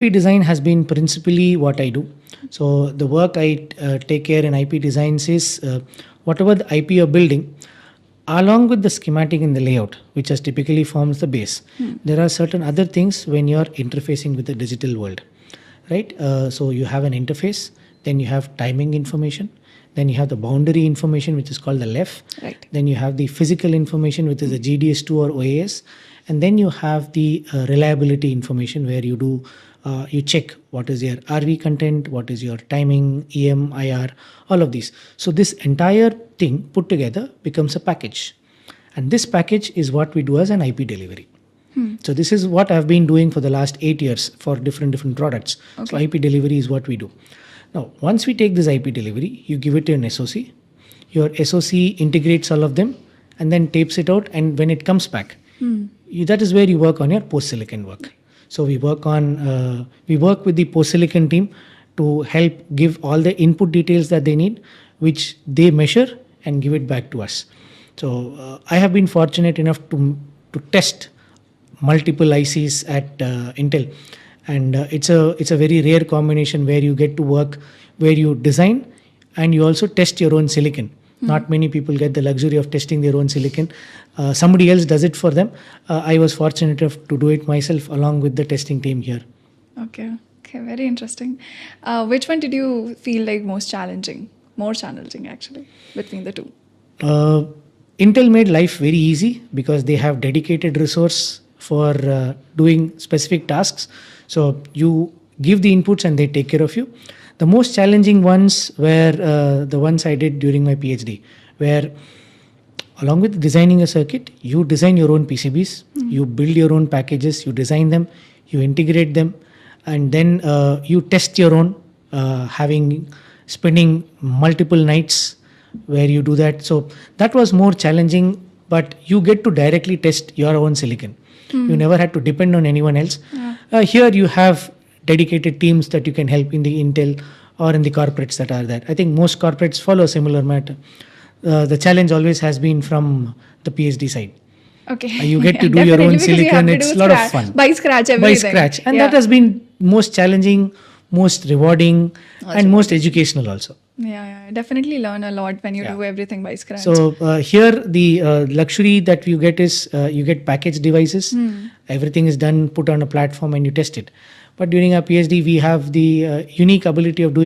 IP design has been principally what I do. So the work I take care in IP designs is whatever the IP you're building, along with the schematic and the layout, which has typically forms the base. There are certain other things when you're interfacing with the digital world, right? So you have an interface, then you have timing information, then you have the boundary information, which is called the LEF. Right. Then you have the physical information, which is the GDS2 or OAS, and then you have the reliability information where you do you check what is your RV content, what is your timing, EM, IR, all of these. So this entire thing put together becomes a package, and this package is what we do as an IP delivery. So this is what I've been doing for the last 8 years for different products. So IP delivery is what we do. Now, once we take this IP delivery, you give it to an SOC. Your SOC integrates all of them and then tapes it out. And when it comes back, that is where you work on your post-silicon work. So we work with the post-silicon team to help give all the input details that they need, which they measure and give it back to us. So I have been fortunate enough to test multiple ICs at Intel, and it's a very rare combination where you get to work where you design and you also test your own silicon. Not many people get the luxury of testing their own silicon. Somebody else does it for them. I was fortunate enough to do it myself along with the testing team here. Okay, very interesting. Which one did you feel like more challenging actually, between the two? Intel made life very easy because they have dedicated resource for doing specific tasks. So you give the inputs and they take care of you. The most challenging ones were the ones I did during my PhD, where along with designing a circuit, you design your own PCBs, you build your own packages, you design them, you integrate them, and then you test your own, spending multiple nights where you do that. So that was more challenging, but you get to directly test your own silicon. You never had to depend on anyone else. Here you have dedicated teams that you can help in the Intel or in the corporates that are there. I think most corporates follow a similar matter. The challenge always has been from the PhD side. Okay. You get to do your own silicon. It's a lot of fun. By scratch, everything. By scratch. And that has been most challenging, most rewarding, and most educational also. Yeah, definitely learn a lot when you do everything by scratch. So here the luxury that you get is you get packaged devices. Everything is done, put on a platform, and you test it. But during our PhD, we have the unique ability of doing